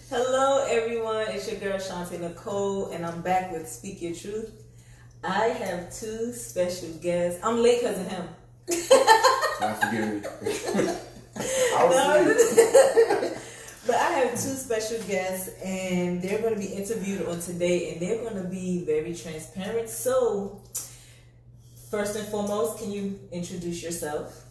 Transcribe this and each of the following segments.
Hello, everyone. It's your girl Shantae Nicole, and I'm back with Speak Your Truth. I have two special guests. I'm late because of him. Not forgive me. But I have two special guests, and they're going to be interviewed on today, and they're going to be very transparent. So, first and foremost, can you introduce yourself?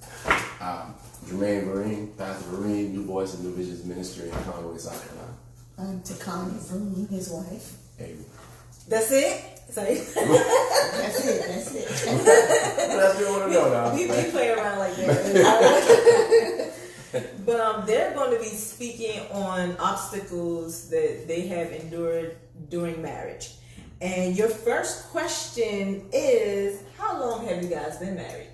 Jermaine Vereen, Pastor Vereen, New Voice and New Visions Ministry in Conway, South Carolina. I'm Takani Vereen, his wife. Hey. That's it? Sorry. That's it. That's what you want to know now. We play around like that. But they're going to be speaking on obstacles that they have endured during marriage. And your first question is, how long have you guys been married?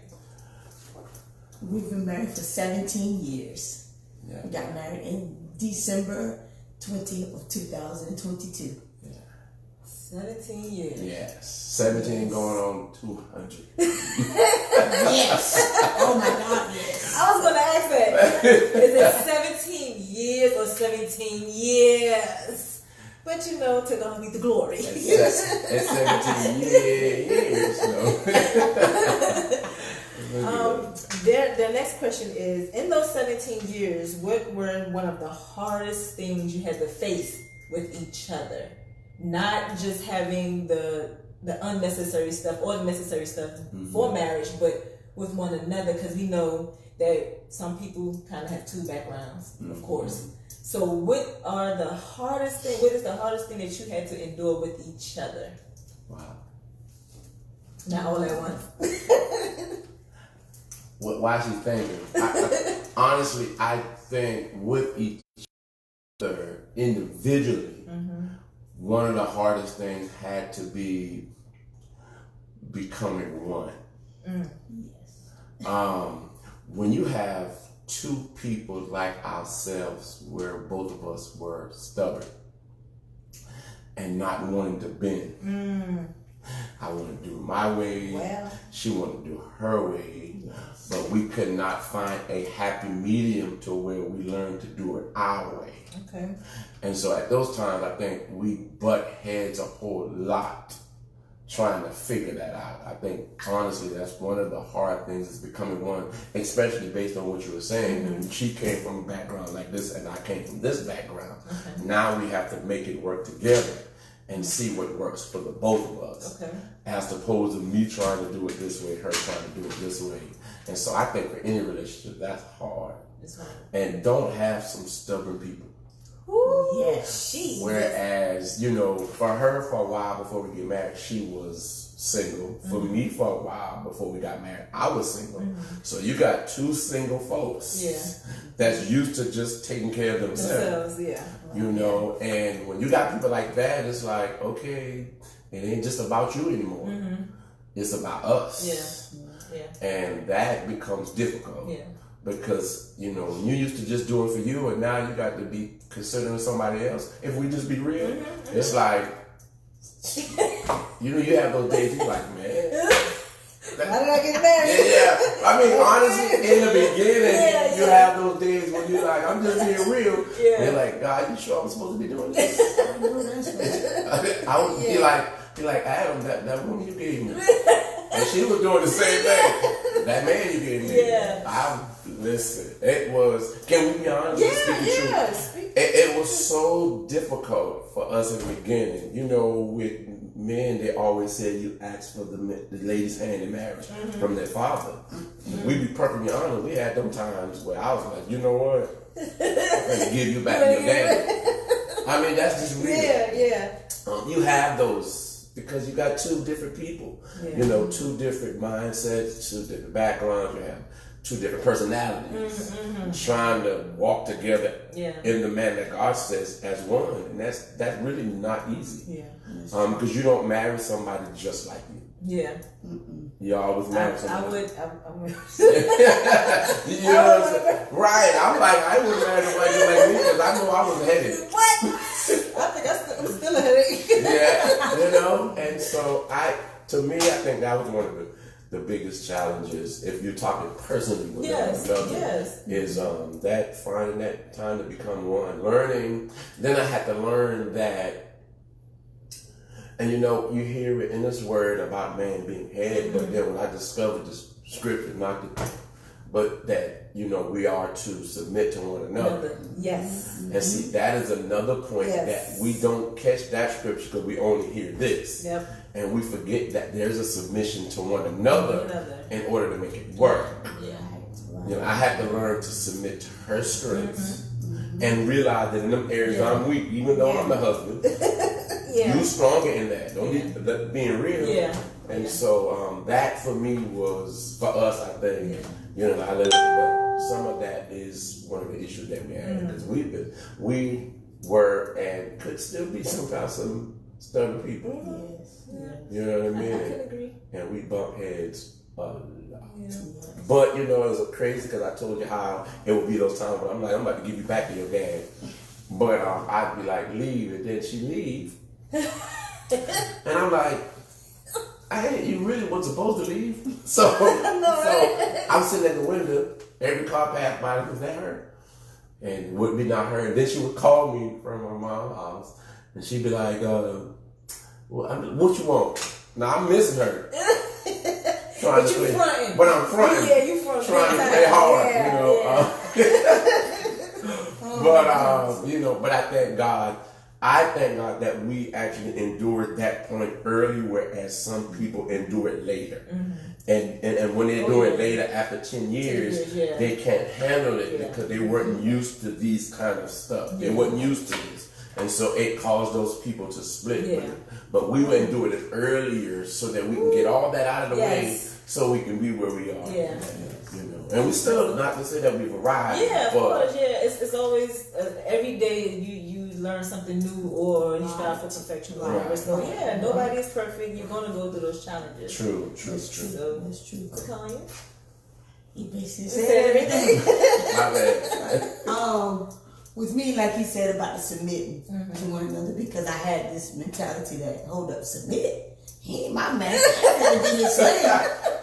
We've been married for 17 years. Yeah. We got married in December 20th of 2022. Yeah. 17 years. Yes. 17 going on 200. Yes. Oh my God, yes. I was going to ask that. Is it 17 years or 17 years? But you know, to God be the glory. It's 17 years. No. The next question is, in those 17 years, what were one of the hardest things you had to face with each other? Not just having the unnecessary stuff or the necessary stuff for marriage, but with one another, because we know that some people kind of have two backgrounds, of course. So what is the hardest thing that you had to endure with each other? Wow. Not all at once. Why is she thinking? Honestly, I think with each other individually, one of the hardest things had to be becoming one. Yes. When you have two people like ourselves, where both of us were stubborn and not wanting to bend. I want to do my way. Well. She wanted to do her way. Yes. But we could not find a happy medium to where we learned to do it our way. Okay. And so at those times, I think we butt heads a whole lot trying to figure that out. I think, honestly, that's one of the hard things is becoming one, especially based on what you were saying. And she came from a background like this, and I came from this background. Okay. Now we have to make it work together and see what works for the both of us. Okay. As opposed to me trying to do it this way, her trying to do it this way. And so I think for any relationship, that's hard. It's hard. And don't have some stubborn people. Ooh, Yes. Whereas, for her for a while before we get married, she was single. For me for a while before we got married, I was single. So you got two single folks that's used to just taking care of themselves. Yeah. And when you got people like that, it's like, okay, it ain't just about you anymore. It's about us. Yeah. And that becomes difficult. Yeah. Because, when you used to just do it for you and now you got to be considering somebody else. If we just be real, it's like, you have those days you're like, man. How did I get married? Yeah. I mean, honestly, in the beginning, you have those days when you're like, I'm just being real. Yeah. You're like, God, you sure I'm supposed to be doing this? I would be like, Adam, that woman you gave me. And she was doing the same thing. That man you gave me. Yeah. Listen, it was, can we be honest? It was so difficult for us in the beginning. With men, they always said you ask for the lady's hand in marriage from their father. We be perfectly honest. We had them times where I was like, you know what? I'm going to give you back your daddy. I mean, that's just real. Yeah. You have those because you got two different people. Yeah. Two different mindsets, two different backgrounds. You have two different personalities trying to walk together in the manner that God says as one, and that's really not easy. Because you don't marry somebody just like you. Yeah. You always marry somebody. I would. You know what I'm saying? Right. I'm like, I wouldn't marry nobody like me because I know I was headed. What? I think I'm still a headache. Yeah. And so to me, I think that was one of the biggest challenges, if you're talking personally with Yes, another, yes. is that finding that time to become one. Learning, then I had to learn that, and you hear it in this word about man being head, but then when I discovered this scripture, but that, we are to submit to one another. Yes. And see, that is another point that we don't catch that scripture because we only hear this. Yep. And we forget that there's a submission to one another in order to make it work. Yeah. I had to learn to submit to her strengths and realize that in them areas I'm weak, even though I'm the husband. You stronger in that. Don't need that being real. Yeah. And so that for me was, for us, I think, but some of that is one of the issues that we had because we were and could still be sometimes some stubborn people. Yes. You know what I mean? I can agree. And we bump heads a lot. Yeah. But it was crazy because I told you how it would be those times when I'm like, I'm about to give you back to your dad. But I'd be like, leave, and then she leave. And I'm like, hey, you really weren't supposed to leave? So I'm sitting at the window, every car passed by, was that her? And it would be not her. And then she would call me from her mom's house, and she'd be like, what you want? Now I'm missing her. But you fronting. But I'm fronting. Yeah, you fronting. Trying to play hard, But I thank God. That we actually endured that point early, whereas some people endure it later. And when they do it later, after 10 years, they can't handle it because they weren't used to these kind of stuff. They weren't used to this. And so it caused those people to split. But we endured it earlier so that we can get all that out of the way so we can be where we are. And we still, not to say that we've arrived. Of course, It's always, every day you learn something new or you strive for perfection. So nobody is perfect. You're going to go through those challenges. True. So, that's true. Tanya? He basically said everything. My bad. With me, like he said about the submitting to one another, because I had this mentality that, hold up, submit? He ain't my man.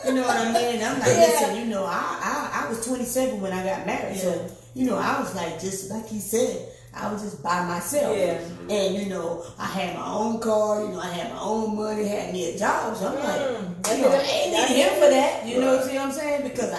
You know what I mean? I'm like, listen, I was 27 when I got married. So, I was like, just like he said, I was just by myself. And, I had my own car, I had my own money, had me a job. So I'm like, I ain't need him for that. You know what I'm saying? Because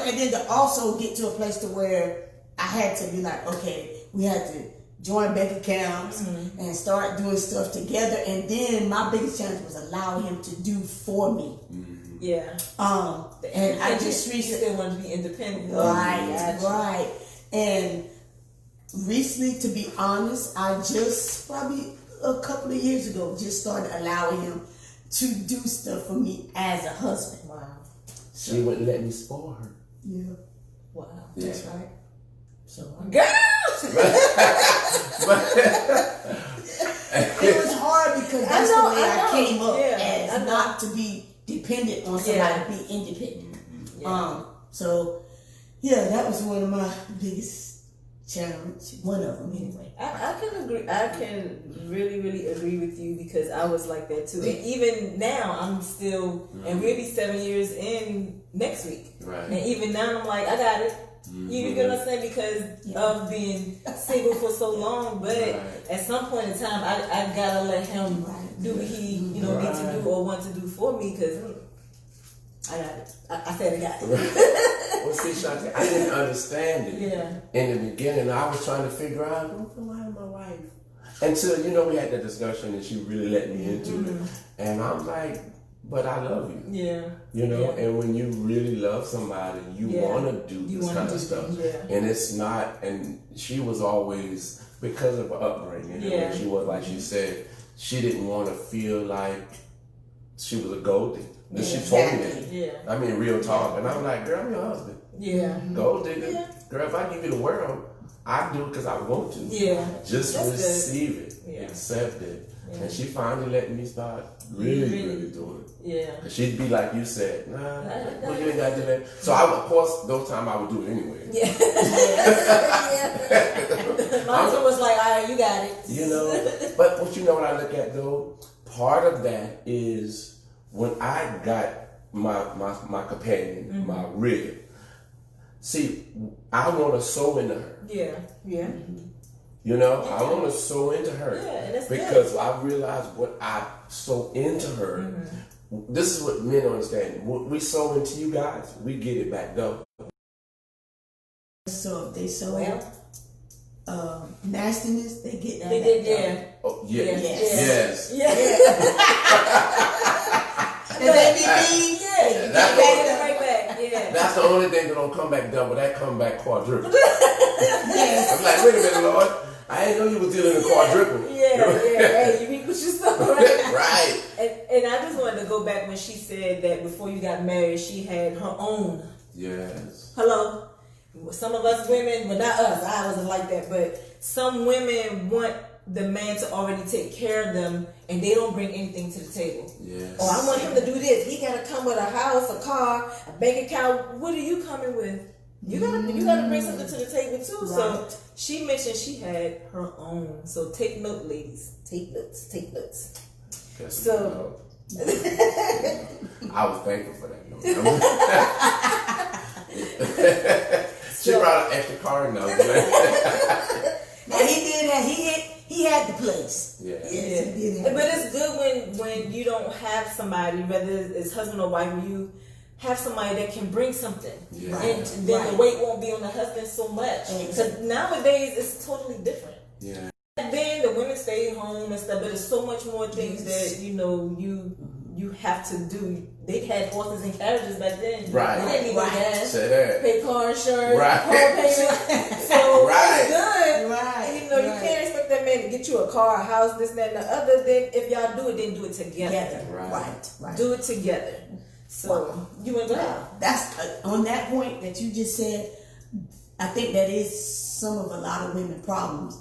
and then to also get to a place to where I had to be like, okay, we had to join bank accounts and start doing stuff together. And then my biggest challenge was allow him to do for me. And I just recently still want to be independent. Right. And recently, to be honest, I just probably a couple of years ago just started allowing him to do stuff for me as a husband. Wow. She wouldn't let me spoil her. Yeah. Wow. That's right. So girl. It was hard because that's the way I came up as not to be dependent on somebody, to be independent. So that was one of my biggest challenges. One of them, anyway. I can agree. I can really, really agree with you because I was like that too. And even now, I'm still, and we'll be 7 years in next week. Right. And even now, I'm like, I got it. You get what I'm saying? Because of being single for so long. But at some point in time, I gotta let him do what he need to do or want to do for me because I got it. I said I got it. Well, see, Shanti, I didn't understand it in the beginning. I was trying to figure out, why am my wife? Until, we had that discussion and she really let me into it. And I'm like, but I love you. And when you really love somebody, you want to do this kind of stuff. And it's not, and she was always, because of her upbringing, and she was, like she said, she didn't want to feel like she was a gold digger. She told me that. I mean, real talk. And I'm like, girl, I'm your husband. Gold digger. Girl, if I give you the world, I do it because I want to. Just that's receive it. Accept it. And she finally let me start really doing it. And she'd be like you said, nah, you ain't got to do that. So of course, those times I would do it anyway. My husband was like, all right, you got it. But what I look at though, part of that is when I got my companion, my rib. See, I want to sow into her. Yeah. You know, I want to sow into her. Yeah, that's because good. I realized what I sow into her. This is what men understand. What we sow into you guys, we get it back double. So if they sow nastiness, they get that. They did, yeah. Oh, yes. Yes. Yes. And they be mean. Yeah. That's Right back. Yeah. That's the only thing that don't come back double. That come back quadruple. Yes. I'm like, wait a minute, Lord. I didn't know you were dealing in quadruple. Yeah. Hey, you reap what you sow, right? Right. And I just wanted to go back when she said that before you got married, she had her own. Yes. Hello. Some of us women, but not us. I wasn't like that. But some women want the man to already take care of them, and they don't bring anything to the table. Yes. Oh, I want him to do this. He gotta come with a house, a car, a bank account. What are you coming with? You gotta bring something to the table too. Right. So she mentioned she had her own. So take note, ladies. Take notes. That's So- I was thankful for that. She brought an extra car note. Now he did that. He had the place. Yeah. Yes, Yeah. he did have But the it's good when you don't have somebody, whether it's husband or wife, when you have somebody that can bring something. Yeah. And then the Right. weight won't be on the husband so much. Because nowadays it's totally different. Yeah. Then the women stay home and stuff, but there's so much more things that you have to do. They had horses and carriages back then. Right. They didn't even Right. gas, Say that. pay car insurance, Right. car payment. So Right. it's good. Right. You know, you can't expect that man to get you a car, a house, this, that, and the other. Then if y'all do it, then do it together. together. Right. Right. Do it together. So you want to go ahead? That's on that point that you just said. I think that is some of a lot of women problems.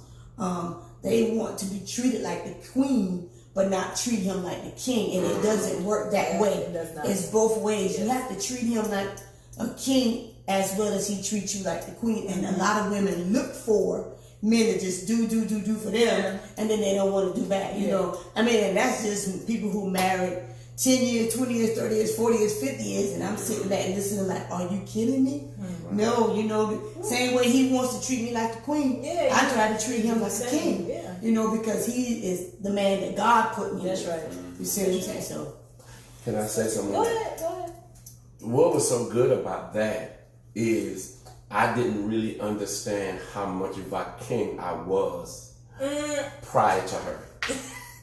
They want to be treated like the queen, but not treat him like the king, and it doesn't work that way. It does not. It's both ways. You Yes. have to treat him like a king as well as he treats you like the queen. And a lot of women look for men to just do for them, Yeah. and then they don't want to do back. You Yeah. know, I mean, and that's just people who married 10 years, 20 years, 30 years, 40 years, 50 years, and I'm sitting back and listening like, are you kidding me? No, you know, the same way he wants to treat me like the queen, Yeah, I try to treat him like a same, king. yeah. You know, because he is the man that God put me That's with. right. You see what I'm saying? So, Can I say something? Go on that? ahead. Go ahead. What was so good about that is I didn't really understand how much of a king I was prior to her.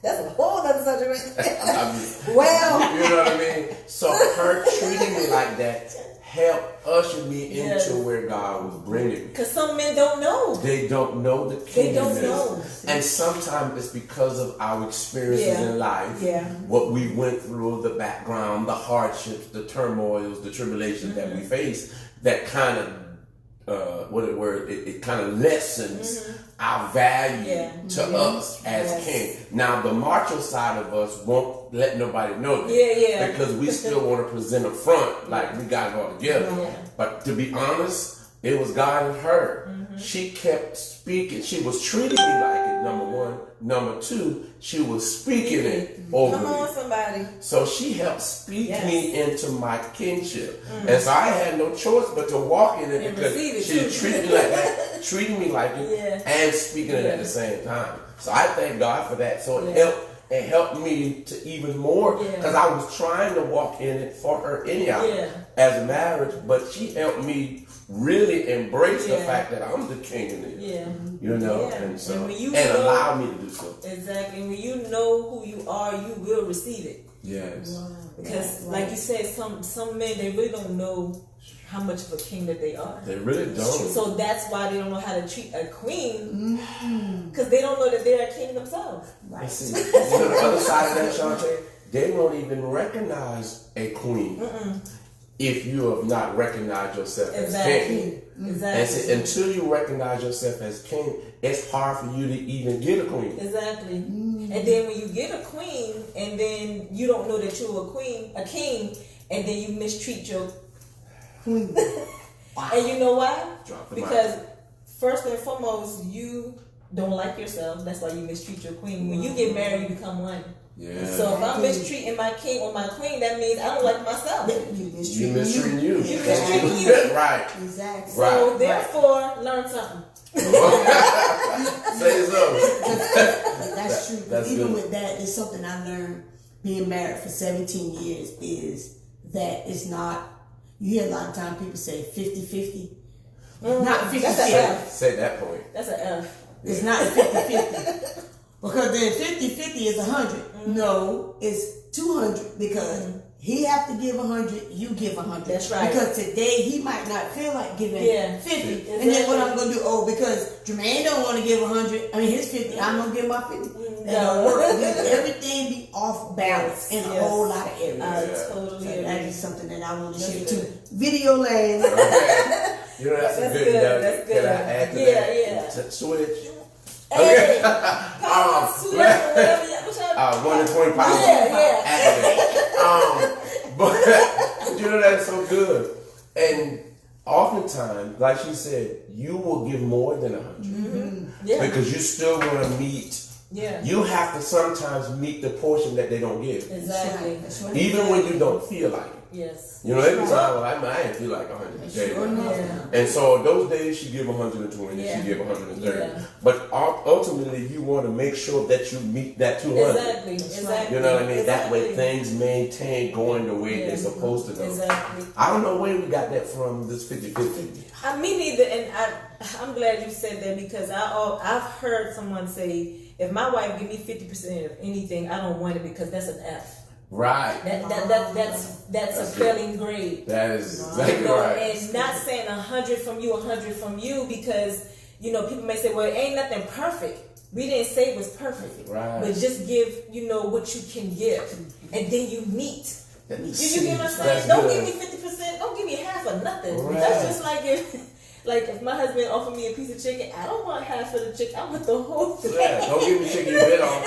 That's a whole other subject. I mean, Well, you know what I mean? So her treating me like that helped usher me Yes. into where God was bringing me. because some men don't know. They don't know the They don't kingdom. know. And sometimes it's because of our experiences Yeah. in life, Yeah. what we went through, the background, the hardships, the turmoils, the tribulations that we face, that kind of it kind of lessens our value Yeah. to us as Yes. king. Now the macho side of us won't let nobody know that. Yeah. Because we still want to present a front like we got it all together. Yeah. But to be honest, it was God and her. She kept speaking. She was treating me like it, number one. Number two, she was speaking it over Come me. on, somebody. So she helped speak Yes. me into my kingship. And so I had no choice but to walk in it And because receive it, she too. treated me like that, treating me like it, Yeah. and speaking it at the same time. So I thank God for that. So Yeah. it helped me to even more Yeah. because I was trying to walk in it for her anyhow Yeah. as a marriage, but she helped me really embrace the Yeah. fact that I'm the king in it. Yeah. You know, Yeah. and so And when you and know- allow me to do so. Exactly. When you know who you are, you will receive it. Yes. Because, like you said, some men, they really don't know how much of a king that they are. They really don't. So that's why they don't know how to treat a queen, because they don't know that they're a king themselves. And see, you know the other side of that, Shante, they won't even recognize a queen if you have not recognized yourself as king. Exactly. And see, Exactly. until you recognize yourself as king, it's hard for you to even get a queen. Exactly. And then when you get a queen, and then you don't know that you're a king, and then you mistreat your queen. And you know why? Drop the Because first and foremost, you don't like yourself. That's why you mistreat your queen. When you get married, you become one. Yeah. So if I'm mistreating my king or my queen, that means I don't like myself. You You mistreating you. You mistreating you. Right. Exactly. So therefore, learn something. Say so. That's true. That's Even good. with that, it's something I learned being married for 17 years is that it's not, you hear a lot of times people say 50-50. Not 50-50. That's an F. Say that point. That's an F. It's not 50-50. Because then 50-50 is 100. No, it's 200 because he have to give 100, you give 100. That's right. Because today he might not feel like giving 50. Exactly. And then what I'm going to do, because Jermaine don't want to give 100, I mean his 50, I'm going to give my 50. That don't work. Everything be off balance in a whole lot of areas. I So totally agree. that is something that I want to share That's too. good. Video land. Okay. You know, that's a That's good. good, That, that's can good. I add to Yeah, that? yeah. Switch. Hey, Okay. power, 1 to 20 pounds. Yeah. Activate. But you know that's so good. And oftentimes, like she said, you will give more than 100 Yeah. because you still want to meet. Yeah. You have to sometimes meet the portion that they don't give, Exactly. That's right. even when you don't feel like it. Yes. You know, every time I didn't feel like 100 today. Sure enough. Yeah. And so those days she give 120, Yeah. she give 130. Yeah. But ultimately, you want to make sure that you meet that 200. Exactly. Exactly. You know what I mean? That way Exactly. things maintain going the way Yeah. they're supposed to go. Exactly. I don't know where we got that from, this 50-50. Me neither, and I'm glad you said that because I've heard someone say, if my wife give me 50% of anything, I don't want it because that's an F. Right. That's a failing grade. That is exactly You know, right. and not saying 100 from you, 100 from you, because people may say, well, it ain't nothing perfect. We didn't say it was perfect, Right. but just give what you can give, and then you meet. You get what I'm saying? That's Don't good. give me 50%. Don't give me half of nothing. Right. That's just like if my husband offered me a piece of chicken, I don't want half of the chicken. I want the whole thing. Yeah, don't give me chicken you bit on.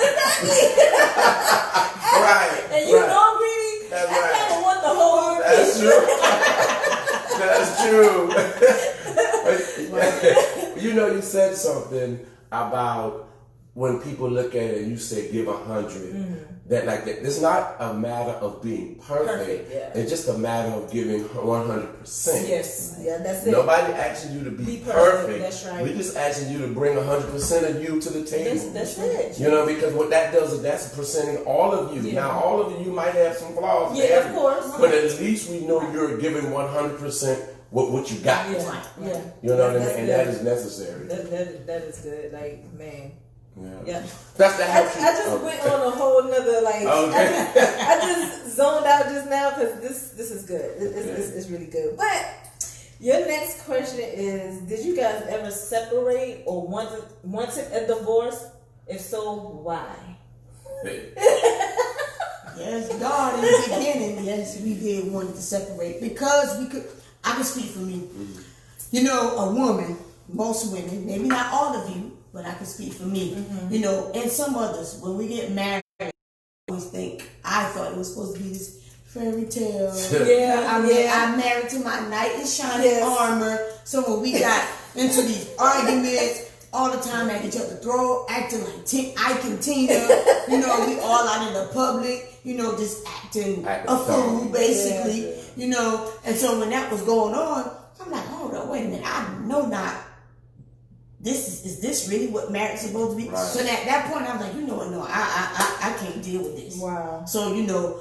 Right. And you right. know I'm greedy. That's I right. kind of want the whole That's piece. true. That's true. You said something about when people look at it and you say give 100. That it's not a matter of being perfect. Yeah. It's just a matter of giving 100%. Yes, yeah, that's it. Nobody asking you to be perfect. perfect. That's right. We're just asking you to bring 100% of you to the table. That's it. Because what that does is that's presenting all of you. Yeah. Now, all of you might have some flaws. Yeah, of course. But at least we know you're giving 100% what you got. Yeah, yeah. You know what I mean? That's And good. that is necessary. That is good. Like, man. Yeah. Yeah. That I helps you. just went on a whole nother Okay. I just zoned out just now because this is good. It's really good. But your next question is: did you guys ever separate or wanted a divorce? If so, why? Yes, God in the beginning, yes, we did wanted to separate because I can speak for me. A woman, most women, maybe not all of you, but I can speak for me. And some others, when we get married, I always think, I thought it was supposed to be this fairy tale. I'm married to my knight in shining armor. So when we got into these arguments, all the time at each other acting like Ike and Tina, we all out in the public, just acting a fool, basically, and so when that was going on, I'm like, hold on, wait a minute, I know not, is this really what marriage is supposed to be? Right. So at that point, I was like, no, I can't deal with this. Wow. So,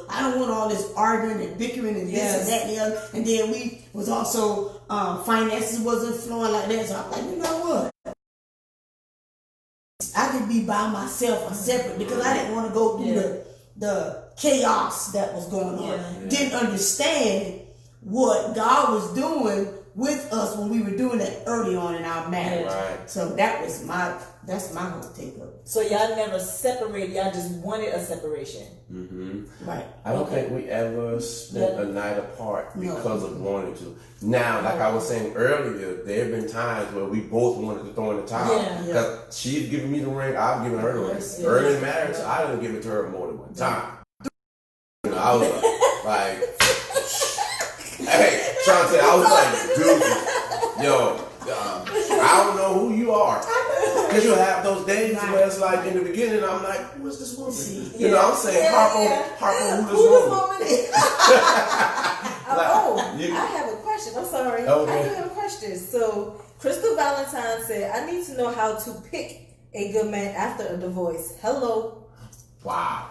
I don't want all this arguing and bickering and this and that and the other. And then we was also, finances wasn't flowing like that. So I'm like, you know what? I could be by myself or separate because I didn't want to go through the chaos that was going on. Yeah. Didn't understand what God was doing with us when we were doing that early on in our marriage. Right. So that's my whole take up. So y'all never separated. Y'all just wanted a separation. Right. I don't think we ever spent a night apart because of wanting to. Now, like I was saying earlier, there have been times where we both wanted to throw in the towel. Yeah. Because she's giving me the ring, I've given her the ring. Yeah. Early in marriage, I didn't give it to her more than one time. I was like, hey, Shantae, I was like, dude, I don't know who you are. Because you have those days where it's like in the beginning, I'm like, who is this woman? Yeah. You know, I'm saying, harp on who this woman is. I have a question. I'm sorry. Okay. I do have a question. So, Crystal Valentine said, I need to know how to pick a good man after a divorce. Hello. Wow.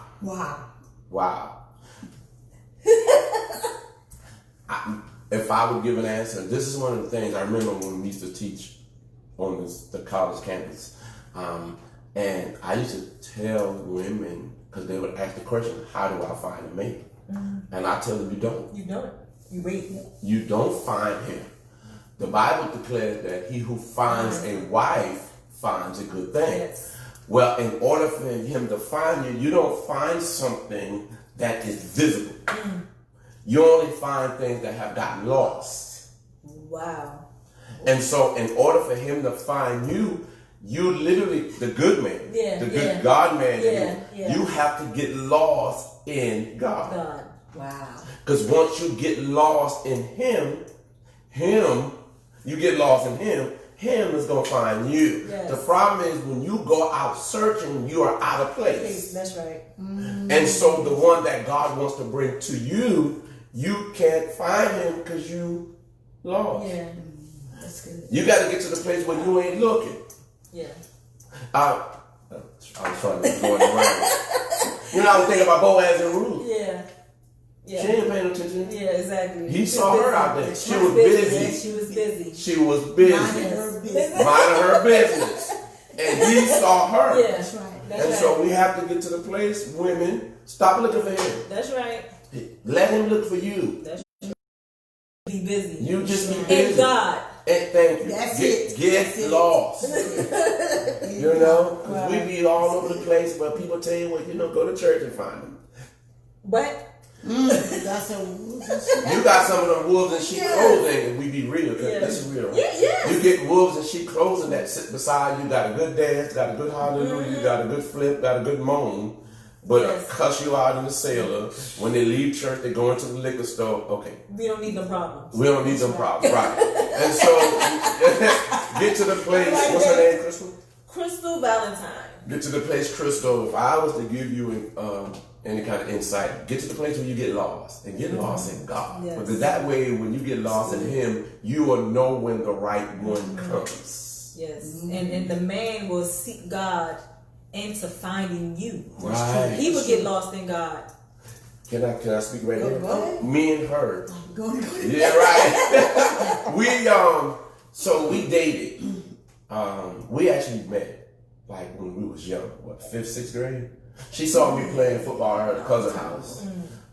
If I would give an answer, this is one of the things I remember when we used to teach on the college campus. And I used to tell women, because they would ask the question, how do I find a mate? Mm-hmm. And I tell them, you don't. You don't. You wait. You don't find him. The Bible declares that he who finds a wife finds a good thing. Yes. Well, in order for him to find you, you don't find something that is visible. Mm. You only find things that have gotten lost. Wow. And so in order for him to find you, you literally, the good man, the good God man, you have to get lost in God. Wow. Because once you get lost in him, you get lost in him is going to find you. Yes. The problem is when you go out searching, you are out of place. That's right. Mm-hmm. And so the one that God wants to bring to you, you can't find him because you lost. Yeah. That's good. You got to get to the place where you ain't looking. Yeah. I was trying to go around. You know, I was thinking about Boaz and Ruth. Yeah. She ain't paying attention. Yeah, exactly. He saw her out there. She was busy. Yeah, she was busy. She was busy. Minding her business. And he saw her. Yeah, that's right. So we have to get to the place, women, stop looking for him. That's right. Let him look for you. That's right. Be busy. You just be busy. And God. And thank you. Get lost. You know? Because we be all over the place, but people tell you, well, go to church and find them. But you got some of them wolves in sheep clothing, and we be real, because this is real. Right? Yeah. You get wolves in sheep clothing that sit beside you, got a good dance, got a good hallelujah, you got a good flip, got a good moan, but cuss you out in the cellar. When they leave church, they go into the liquor store. Okay. We don't need no problems. We don't need them problems, right. And so, get to the place, what's her name, Crystal? Crystal Valentine. Get to the place, Crystal. If I was to give you any kind of insight, get to the place where you get lost, and get lost in God. Yes. Because that way, when you get lost in him, you will know when the right one comes. Yes. And the man will seek God into finding you. Right. He would get lost in God. Can I speak right here? Go ahead. Me and her. Go ahead. Yeah, right. We dated. We actually met like when we was young, 5th, 6th grade. She saw me playing football at her cousin's house,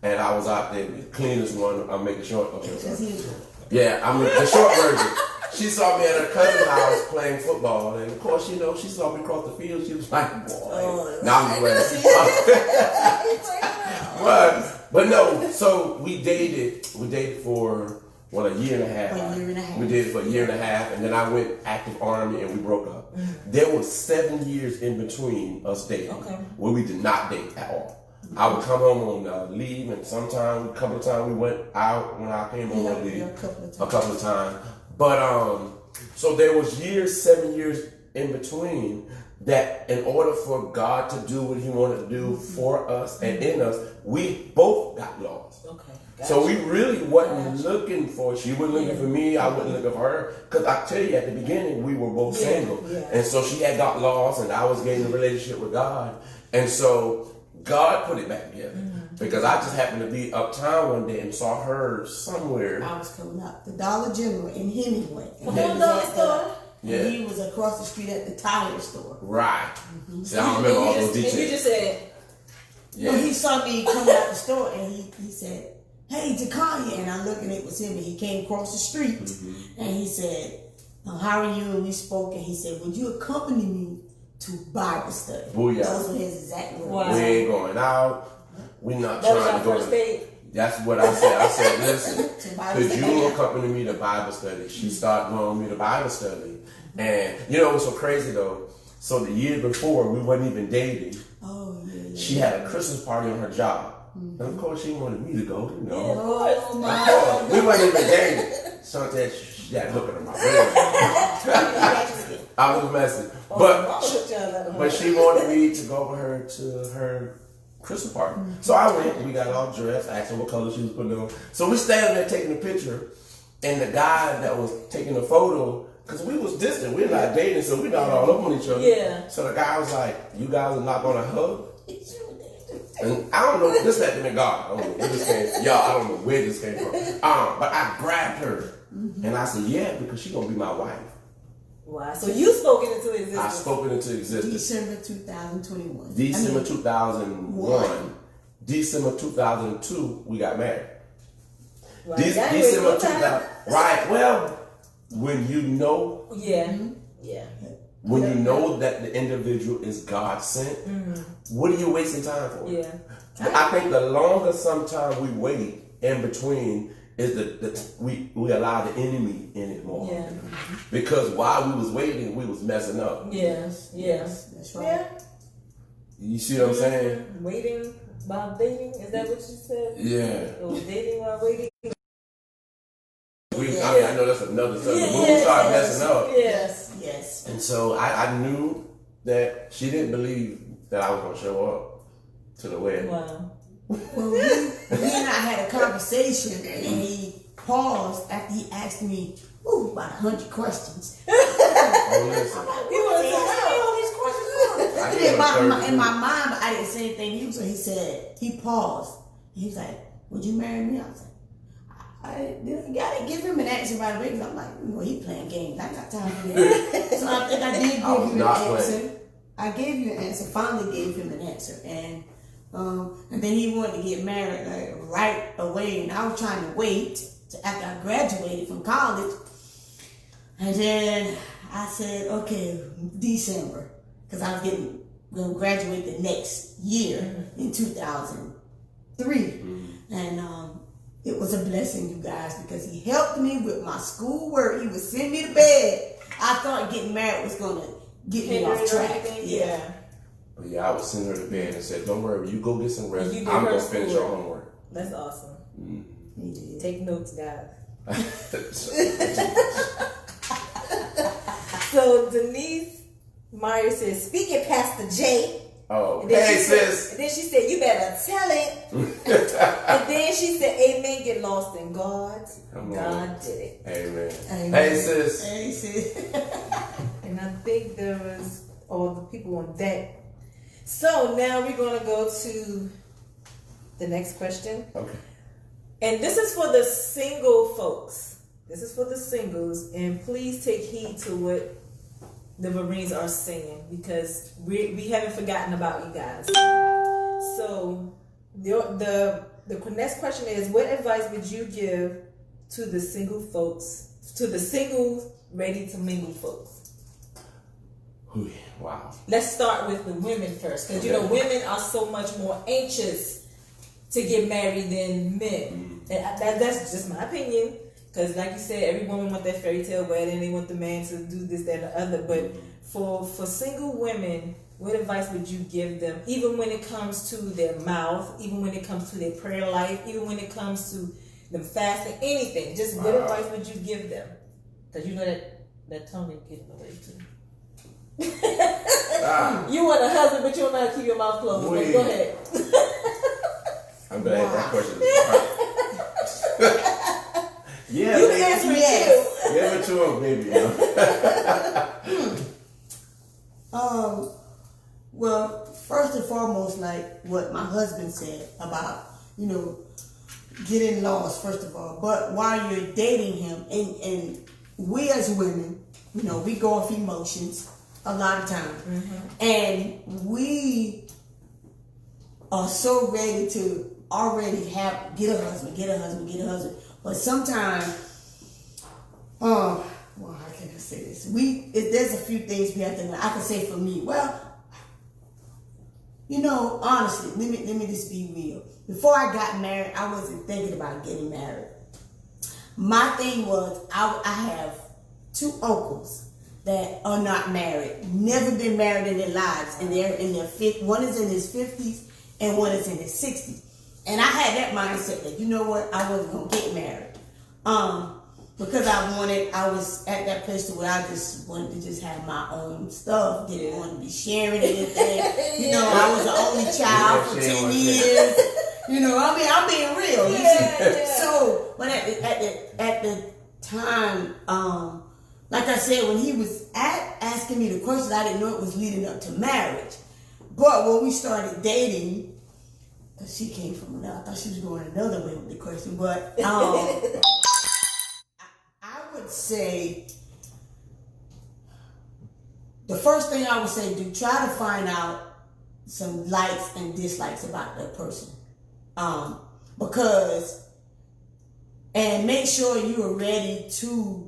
and I was out there, the cleanest one. I'm making short. Okay, yeah, I'm the short version. She saw me at her cousin's house playing football, and of course, she saw me across the field. She was like, "Boy, now I'm playing." But no. So we dated. We dated for a year and a half. We dated for a year and a half, and then I went active Army, and we broke up. Mm-hmm. There was 7 years in between us dating, where we did not date at all. Mm-hmm. I would come home on leave, and a couple of times we went out when I came home on leave. A couple of times. But so there was 7 years in between that in order for God to do what he wanted to do for us and in us, we both got lost. Okay. Gotcha. So we really wasn't looking for, she wasn't looking for me, I wasn't looking for her. Because I tell you, at the beginning, we were both single. Yeah. And so she had got lost, and I was getting a relationship with God. And so God put it back together. Mm-hmm. Because I just happened to be uptown one day and saw her somewhere. I was coming up the Dollar General in Hemingway. Yeah. And he was across the street at the tire store. Right. Mm-hmm. See, I don't remember all those details. And you just said, well, he saw me coming out the store, and he said, "Hey, Jakaya," and I looked, and it was him, and he came across the street, and he said, "How are you?" And we spoke, and he said, "Would you accompany me to Bible study?" Booyah. Those were his exact words. Wow. We ain't going out. We're not that trying to go first date. That's what I said. I said, listen, could you accompany me to Bible study? She started going with me to Bible study. And you know what's so crazy though? So the year before, we wasn't even dating. Oh, yeah. She had a Christmas party on her job. And of course, she wanted me to go, you know. Oh, my. We wasn't even dating. Something she had hooking on my I was messing. But she wanted me to go with her to her Christmas party. So I went, we got all dressed, asked her what color she was putting on. So we standing there taking a picture, and the guy that was taking the photo, because we was distant, we're not dating, so we're not all up on each other. Yeah. So the guy was like, you guys are not gonna hug? And I don't know, this had to be God. I don't know where this came. Y'all, I don't know where this came from. But I grabbed her and I said, yeah, because she's gonna be my wife. Wow. So you spoke it into existence. I spoke it into existence. December 2021. December 2001. December 2002, we got married. Right. December 2000. Right. Well, when you know. Yeah. Yeah. When you know that the individual is God sent, what are you wasting time for? Yeah. I think the longer sometimes we wait in between is that we allow the enemy in it more. Yeah. Because while we was waiting, we was messing up. Yes. Yes. That's right. Yeah. You see what I'm saying? Waiting while dating? Is that what you said? Yeah. Or dating while waiting? I know that's another subject. When we started messing up. Yes. Yes. And so I knew that she didn't believe that I was going to show up to the wedding. Wow. Well, he and I had a conversation, and he paused after he asked me about 100 questions. Oh, listen. He was all these questions. In my mind, but I didn't say anything. He said, he paused. He was like, would you marry me? I was like, I gotta give him an answer right away, because I'm like, he playing games. I ain't got time for that. So I think I did give you an answer. I gave you an answer. Finally gave him an answer, and then he wanted to get married right away, and I was trying to wait till after I graduated from college, and then I said, okay, December, because I was going to graduate the next year in 2003, and it was a blessing, you guys, because he helped me with my schoolwork. He would send me to bed. I thought getting married was going to get me off track. Yeah. Yeah, I would send her to bed and said, don't worry, you go get some rest. I'm going to finish your homework. That's awesome. He did. Take notes, guys. So Denise Meyer says, speaking Pastor J. Oh, hey sis. And then she said, you better tell it. And then she said, amen, get lost in God. God did it. Amen. Hey sis. Hey sis. And I think there was all the people on deck. So now we're going to go to the next question. Okay. And this is for the single folks. This is for the singles. And please take heed to what the Marines are saying, because we haven't forgotten about you guys. So the next question is, what advice would you give to the single folks, to the single ready to mingle folks? Wow. Let's start with the women first, because you know women are so much more anxious to get married than men, and that's just my opinion. Because like you said, every woman wants that fairy tale wedding. They want the man to do this, that, and the other. But for single women, what advice would you give them? Even when it comes to their mouth, even when it comes to their prayer life, even when it comes to them fasting, anything. Just what advice would you give them? Because you know that tongue is getting away too. You want a husband, but you don't know how to keep your mouth closed. But go ahead. I'm glad that question is yeah, you can answer it too. Give it to him, baby. Well, first and foremost, like what my husband said about, getting lost, first of all. But while you're dating him, and we as women, we go off emotions a lot of times. And we are so ready to already get a husband. But sometimes, how can I say this? There's a few things we have to know. I can say for me, honestly, let me just be real. Before I got married, I wasn't thinking about getting married. My thing was, I have two uncles that are not married, never been married in their lives, and they're in their one is in his 50s and one is in his 60s. And I had that mindset that, I wasn't going to get married. because I was at that place where I just wanted to just have my own stuff. Didn't want to be sharing anything. You know, I was the only child for 10 years. You know, I mean, I'm being real. So, but at the time, like I said, when he was asking me the questions, I didn't know it was leading up to marriage. But when we started dating, she came from another. I thought she was going another way with the question, but I would say the first thing I would say, do try to find out some likes and dislikes about that person, and make sure you are ready to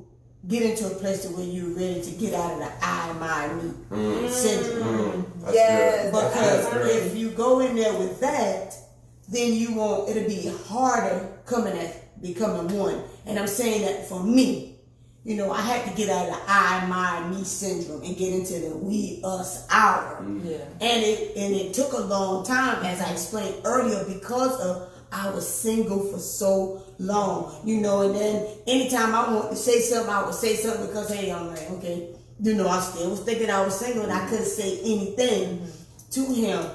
get into a place where you're ready to get out of the I, my, me syndrome. Yes, because if you go in there with that, then it'll be harder becoming one. And I'm saying that for me, you know, I had to get out of the I, my, me syndrome and get into the we, us, our. Yeah. And it took a long time, as I explained earlier, because I was single for so long, you know, and then anytime I wanted to say something, I would say something because, hey, I'm like, okay, you know, I still was thinking I was single and I couldn't say anything to him.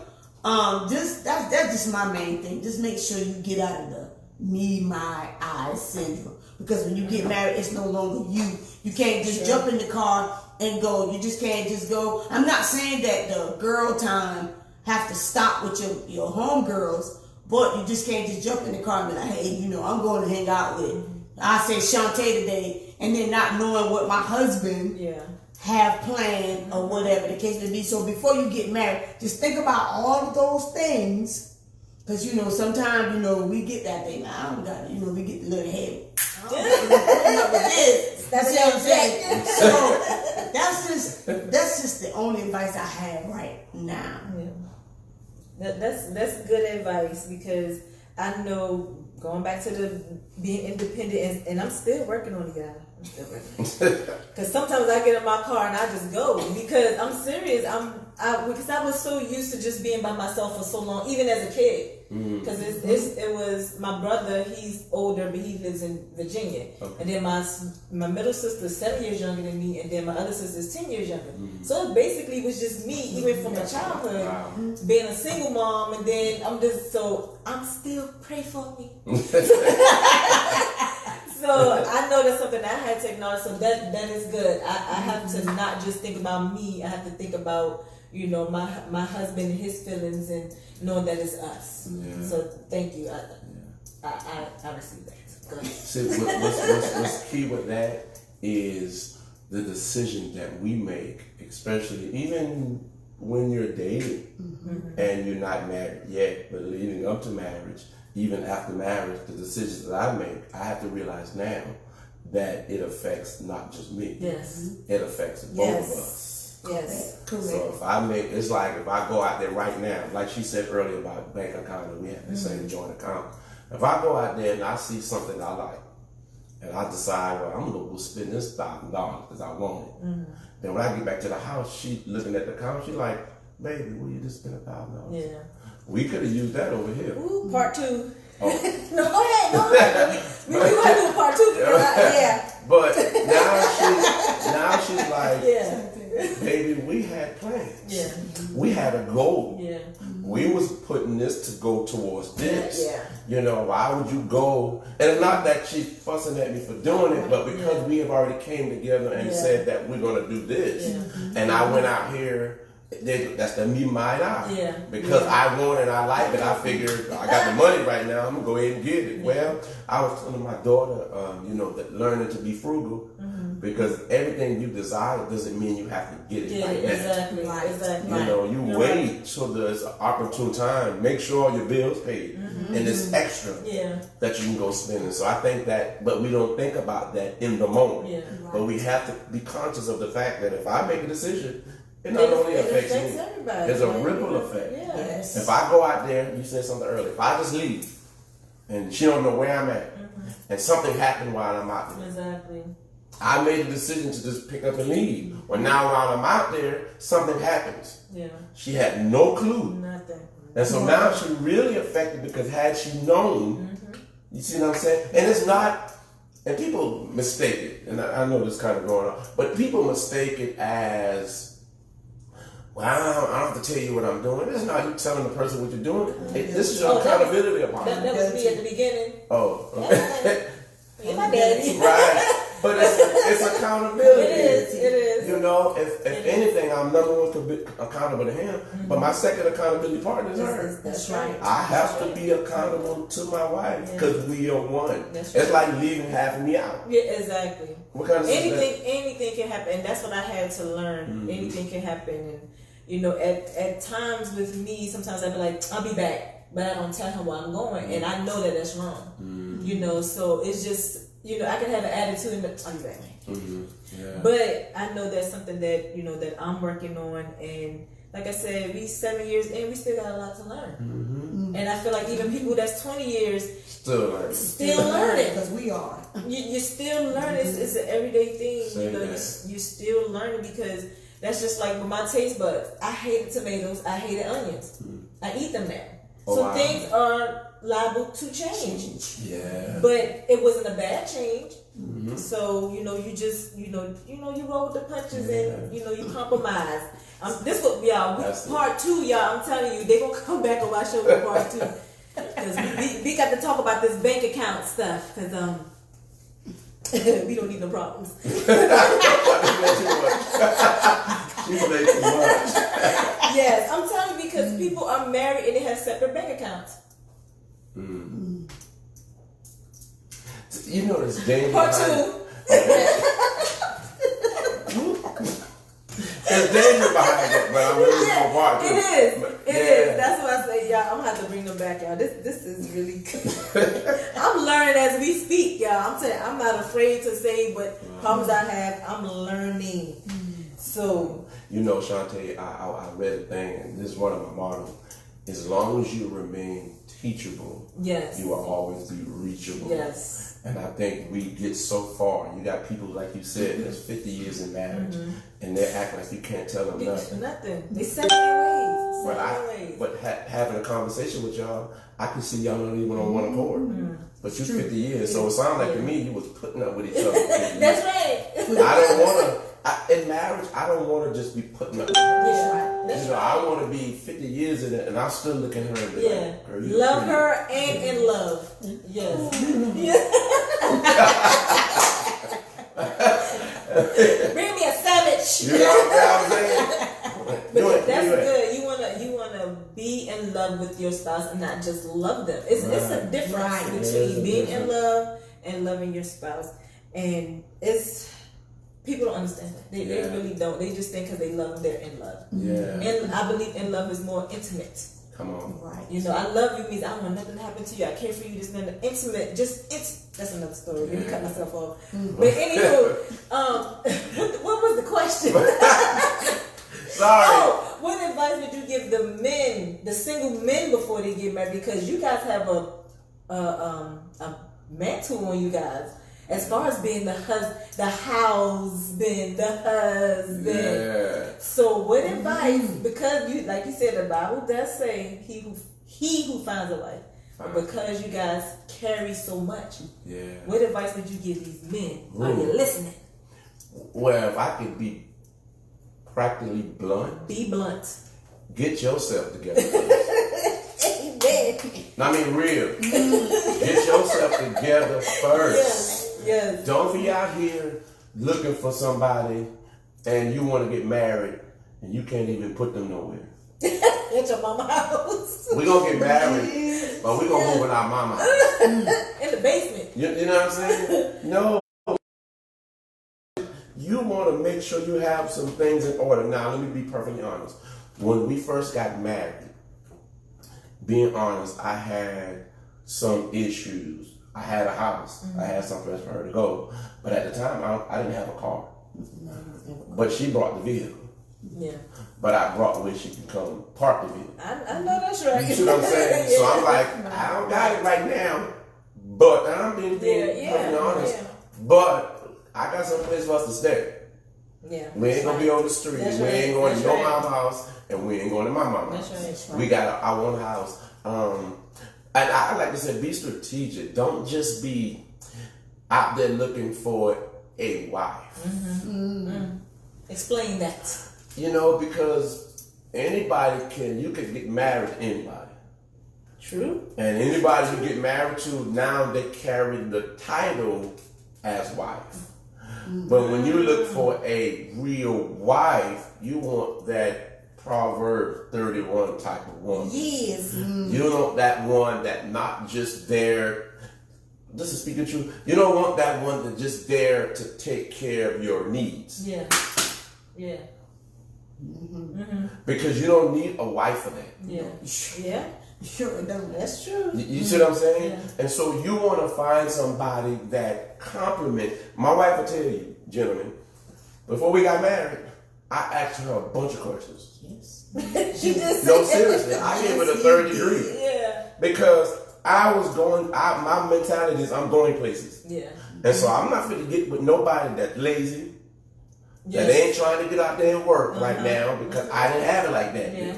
That's just my main thing. Just make sure you get out of the me, my, I syndrome. Because when you get married, it's no longer you. You can't just jump in the car and go. You just can't just go. I'm not saying that the girl time have to stop with your homegirls, but you just can't just jump in the car and be like, hey, you know, I'm going to hang out with, I say Shantae today, and then not knowing what my husband have planned or whatever the case may be. So before you get married, just think about all of those things. Because, you know, sometimes, you know, we get that thing. I don't got it. You know, we get a little heavy. I don't putting up with this. That's what I'm saying. So that's just the only advice I have right now. Yeah. That's good advice, because I know, going back to the being independent, and I'm still working on it, guys. Because sometimes I get in my car and I just go, because I'm serious. Because I was so used to just being by myself for so long, even as a kid. Because it was my brother. He's older, but he lives in Virginia. Okay. And then my middle sister's 7 years younger than me, and then my other sister's 10 years younger. So it basically was just me, even from my childhood, being a single mom. And then I'm still, pray for me. So I know that's something I had to acknowledge. So that is good. I have to not just think about me. I have to think about, you know, my husband and his feelings, and knowing that it's us. Yeah. So thank you. I received that. Go ahead. See, what's key with that is the decision that we make, especially even when you're dating and you're not married yet, but leading up to marriage. Even after marriage, the decisions that I make, I have to realize now that it affects not just me. Yes. It affects both of us. Yes. Correct. So if I go out there right now, like she said earlier about bank account, and we have the same joint account. If I go out there and I see something I like, and I decide, well, I'm gonna go spend this $1,000 because I want it. Then when I get back to the house, she looking at the account, she like, baby, will you just spend $1,000? Yeah. We could have used that over here. Ooh, part 2. Oh. No, go ahead. We want to do part 2. Yeah. But now she's like, baby, we had plans. Yeah. We had a goal. Yeah. We was putting this to go towards this. Yeah. You know, why would you go? And it's not that she's fussing at me for doing it, but because we have already came together and said that we're going to do this. Yeah. And I went out here. That's the me, mine, I. Yeah. Because I want it, I like it. I figured I got the money right now. I'm gonna go ahead and get it. Well, I was telling my daughter, that learning to be frugal, because everything you desire doesn't mean you have to get it right now. Exactly. You know, you wait till there's an opportune time. Make sure all your bills paid, and it's extra that you can go spending. So I think that, but we don't think about that in the moment. Yeah. But we have to be conscious of the fact that if I make a decision, it not only affects me, everybody. There's a ripple effect. Yeah. Yes. If I go out there, you said something earlier, if I just leave and she don't know where I'm at, and something happened while I'm out there. Exactly. I made a decision to just pick up and leave. Well, now while I'm out there, something happens. Yeah. She had no clue. Nothing. And so now she's really affected, because had she known, you see what I'm saying? And it's not and people mistake it, and I know this kind of going on, but people mistake it as, well, I don't have to tell you what I'm doing. It's not you telling the person what you're doing. This is your accountability upon That was me at the beginning. Oh, okay. You're my daddy. Right. But it's accountability. It is. You know, if anything, I'm number one accountable to him, but my second accountability partner is her. That's right. I have to be accountable to my wife because we are one. That's It's right. like leaving half of me out. Yeah, exactly. What kind of Anything can happen, and that's what I had to learn. Anything can happen, and you know, at times with me, sometimes I'd be like, I'll be back, but I don't tell him where I'm going, and I know that that's wrong. You know, so it's just, you know, I can have an attitude and I'll be back. Yeah. But I know that's something that, you know, that I'm working on, and like I said, we 7 years in, we still got a lot to learn. And I feel like even people that's 20 years Still learning. still learning. Because we are. You're still learning. It's an everyday thing. Say you know, that. you're still learning, because that's just like with my taste buds. I hated tomatoes. I hated onions. I eat them now. Oh, So wow. things are liable to change. Yeah. But it wasn't a bad change. So, you know, you just, you roll with the punches and, you know, you compromise. This what, y'all, part 2, y'all, I'm telling you, they gonna come back on my show for part 2. Because we got to talk about this bank account stuff. Because, we don't need no problems. She played too much. Yes, I'm telling you, because people are married and they have separate bank accounts. You know this danger Part behind 2. There's danger behind it, but I'm really for part 2. It is. But, It is. That's what I say, y'all. I'm gonna have to bring them back, y'all. This is really good. I'm learning as we speak, y'all. I'm telling you, I'm not afraid to say what problems I have. I'm learning. So, you know, Shantae, I read a thing, and this is one of my mottos. As long as you remain teachable, yes. you will always be reachable. Yes. And I think we get so far. You got people, like you said, that's 50 years in marriage, and they act like you can't tell them nothing. Nothing. They set their ways. But having a conversation with y'all, I can see y'all not even on one accord. But you 50 years, so it sounds like to me you was putting up with each other. That's right. I don't want to, in marriage, I don't want to just be putting up with her. Yeah. You know, I want to be 50 years in it, and I still look at her and be like, girl, you love pretty. her and in love. Yes. Bring me a sandwich. You know what I'm saying? But that's good. You wanna be in love with your spouse and not just love them. It's a difference between being in love and loving your spouse, and it's people don't understand that. They really don't. They just think because they love them, they're in love. Yeah. And I believe in love is more intimate. Come on. Right. You know, I love you means I don't want nothing to happen to you. I care for you. Just nothing intimate. That's another story. Let me cut myself off. But anywho, what was the question? Sorry. Oh, what advice would you give the single men before they get married? Because you guys have a mantle on you guys. As far as being the husband. Yeah. So what advice? Because you, like you said, the Bible does say he who finds a wife. But because you guys carry so much, what advice would you give these men? Are you listening? Well, if I could be practically blunt, Be blunt. get yourself together first. Amen. I mean, real. Get yourself together first. Yes. Don't be out here looking for somebody and you want to get married and you can't even put them nowhere. At your mama's house. We're going to get married, but we're going to move in our mama's house. In the basement. You know what I'm saying? No. You want to make sure you have some things in order. Now, let me be perfectly honest. When we first got married, being honest, I had some issues. I had a house. I had someplace for her to go. But at the time, I didn't have a car. But she brought the vehicle. Yeah. But I brought where she can come park the vehicle. I know that's right. You see what I'm saying? So I'm like, I don't got it right now. But I'm being perfectly honest. Yeah. But I got some place for us to stay. Yeah. We ain't gonna be on the street. That's we ain't right. going to That's your right. mom's house, and we ain't going to my mom's house. That's right. We got our own house. And I like to say, be strategic. Don't just be. out there looking for a wife. Explain that. You know, because you could get married to anybody. True. And anybody you get married to, now they carry the title as wife. But when you look for a real wife, you want that Proverbs 31 type of woman. Yes. You want that one that not just there, this is speaking truth, you don't want that one that just there to take care of your needs. Yeah. Yeah. Because you don't need a wife for that. Yeah. Yeah. Sure, that's true. You see what I'm saying? Yeah. And so you want to find somebody that compliment. My wife will tell you, gentlemen, before we got married, I asked her a bunch of questions. Yes. She just No, seriously, I gave it a third degree. Yeah. Because I was my mentality is I'm going places. Yeah. And so I'm not going to get with nobody that's lazy, Yes. that ain't trying to get out there and work right now, because I didn't have it like that. Yeah.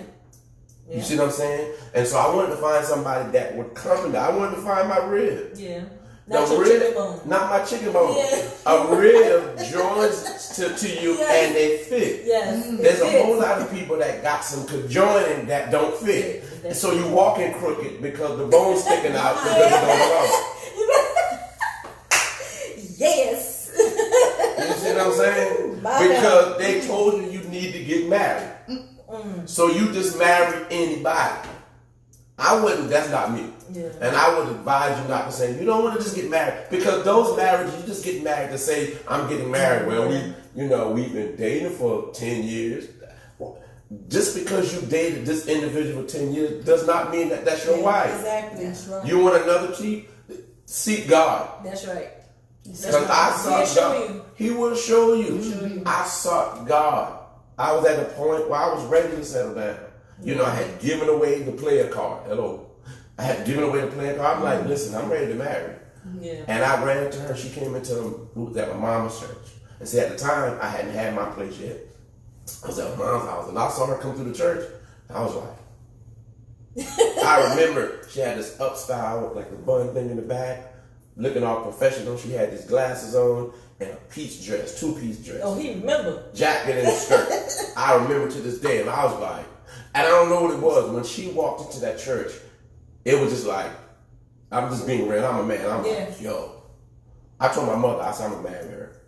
You see what I'm saying? And so I wanted to find somebody that would compliment. I wanted to find my rib. Yeah. Not The your rib, chicken bone. not my chicken bone. Yeah. A rib joins to you Yes. and they fit. Yes. There's it a whole is. lot of people that got some conjoining that don't fit. That's So you walking crooked because the bone's sticking out because it don't belong. Yes. You see what I'm saying? My Because they told you need to get married. So you just marry anybody. I wouldn't, that's not me. Yeah. And I would advise you not to say, you don't want to just get married. Because those marriages, you just get married to say, I'm getting married. Well, we've been dating for 10 years. Just because you dated this individual for 10 years does not mean that that's your wife. Exactly. That's right. You want another key? Seek God. That's right. Because I sought He'll show God. you. He will show you. I sought God. I was at a point where I was ready to settle down. You know, I had given away the player card. Hello. I had given away the player card. I'm like, listen, I'm ready to marry. Yeah. And I ran into her. She came into we was at my mama's church. And see, at the time, I hadn't had my place yet. I was at my mom's house. And I saw her come through the church. I was like, I remember she had this up style, like the bun thing in the back, looking all professional. She had these glasses on and a piece dress, two-piece dress. Oh, he remember. Jacket and a skirt. I remember to this day, and I was like, and I don't know what it was. When she walked into that church, it was just like, I'm just being real. I'm a man. I'm like, yo. I told my mother, I said, I'm gonna marry her.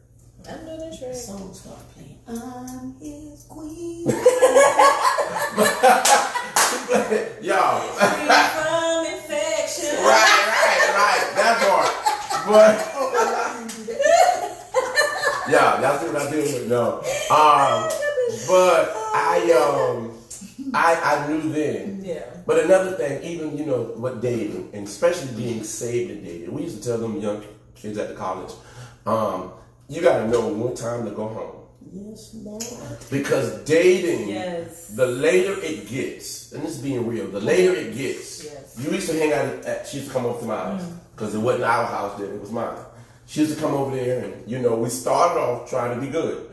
I know that's right. Song start playing. I'm his queen. Y'all. Free from infection. Right. That part. But yeah, that's what I do with no. But I knew then. Yeah. But another thing, even what dating, and especially being saved in dating, we used to tell them young kids at the college, you got to know what time to go home. Yes, Lord. Because dating, Yes. the later it gets, and this is being real, the later it gets, Yes. you used to hang out she used to come over to my house, because it wasn't our house then, it was mine. She used to come over there, and we started off trying to be good.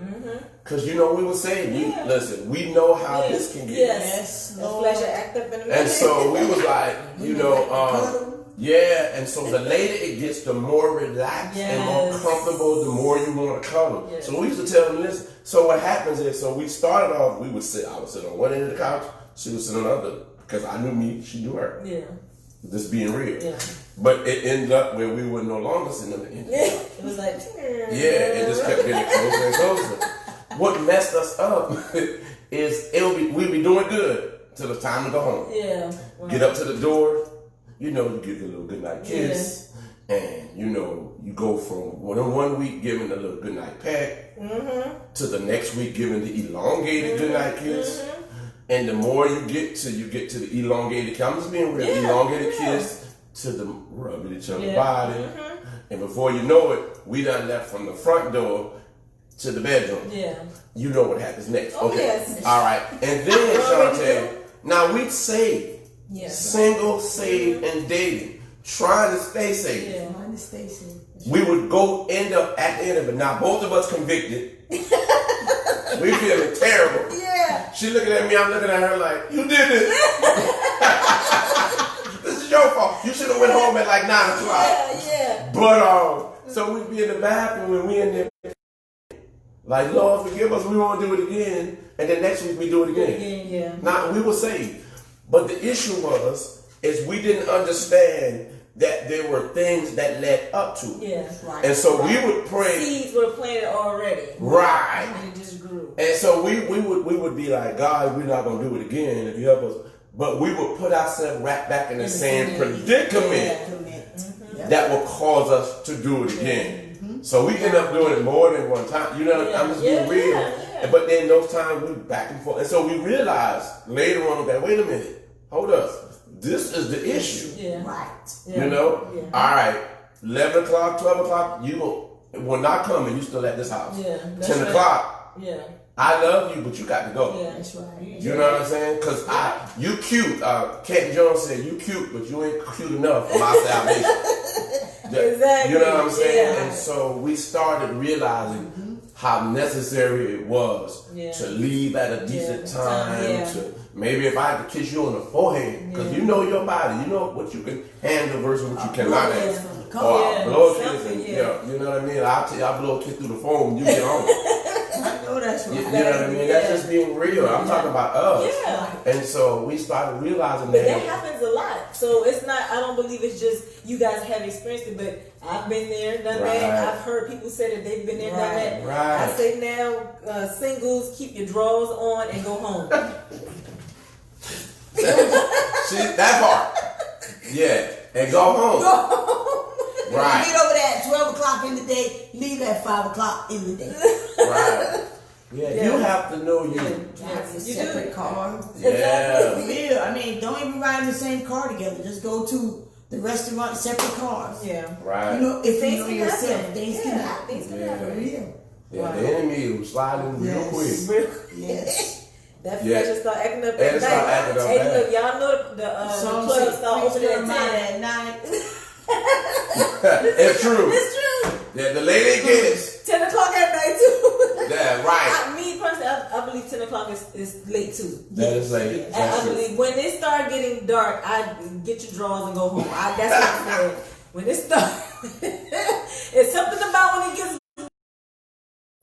Because we were saved. Listen, we know how this can get. Yes. The flesh will act up in a minute. And so we was like, and so the later it gets, the more relaxed and more comfortable, the more you want to cuddle. Yes. So we used to tell them this. So what happens is, so we started off, I would sit on one end of the couch, she would sit on the other, because I knew me, she knew her. Yeah. Just being real. Yeah. But it ended up where we were no longer sitting on the end. It was like, It just kept getting closer and closer. What messed us up is we'd be doing good till it's time to go home. Yeah. Right. Get up to the door, you give a little goodnight kiss, and you go from one week giving a little goodnight peck to the next week giving the elongated goodnight kiss. And the more you get to the elongated kiss, I'm just being real, elongated kiss to the rubbing each other's body. And before you know it, we done left from the front door to the bedroom. Yeah. You know what happens next. Oh, okay. yes. All right. And then, Shantae, now we'd saved. Yes. Single, saved, and dating. Trying to stay safe. Yeah. Trying to stay safe. We would end up at the end of it. Now, both of us convicted. We feeling terrible. Yeah. She looking at me, I'm looking at her like, you did this. This is your fault. You should have went home at like 9 o'clock. Yeah. But So we'd be in the bathroom and we in there like, Lord, forgive us, we won't do it again. And then next week we do it again. Yeah. Now, we were saved. But the issue is we didn't understand that there were things that led up to it. Yeah. Right. And so we would pray. Seeds were planted already. Right. And it just grew. And so we would be like, God, we're not going to do it again if you help us. But we would put ourselves right back in the same predicament that will cause us to do it again. So we end up doing it more than one time. You know, I'm just being real. Yeah. But then those times we back and forth. And so we realized later on that, wait a minute, hold up. This is the issue. Yeah. Right. Yeah. You know? Yeah. All right, 11 o'clock, 12 o'clock, when I come and you still at this house. Yeah. 10 o'clock, Yeah. I love you, but you got to go. Yeah. That's right. You know what I'm saying? Because you cute. Kent Jones said, you cute, but you ain't cute enough for my salvation. Exactly. You know what I'm saying? Yeah. And so we started realizing how necessary it was to leave at a decent time. To maybe if I had to kiss you on the forehead, because you know your body, you know what you can handle versus what you cannot handle. Or I'll blow a kiss and, you know what I mean? I'll blow a kiss through the phone and you get on. I know that's right. You know what I mean? That's just being real. I'm talking about us. Yeah. And so we started realizing But that. that happens a lot. So it's not, I don't believe it's just you guys have experienced it, but I've been there, done that. I've heard people say that they've been there, done that. Right. I say now, singles, keep your drawers on and go home. See, that part. Yeah. And go home. Right. Get over there at 12 o'clock in the day, leave at 5 o'clock in the day. Right. Yeah, you have to know you. Drive a separate car. Yeah. For real. I mean, don't even ride in the same car together. Just go to the restaurant, separate cars. Yeah. Right. You know, if Things you know can yourself, happen. things can happen. Things can Yeah. happen. For real. Yeah, the enemy will slide in real quick. Real Yes. That Yeah. flesh will start acting up And at it start night. acting up Hey, bad. look, y'all know the club start opening at 10. at night. It's true. It's true. Yeah, the lady gets 10 o'clock at night too. Yeah, right. Me personally, I believe 10 o'clock is late too. That is late. And That's I true. believe when it start getting dark, I get your drawers and go home. That's what I said. When it start, it's something about when it gets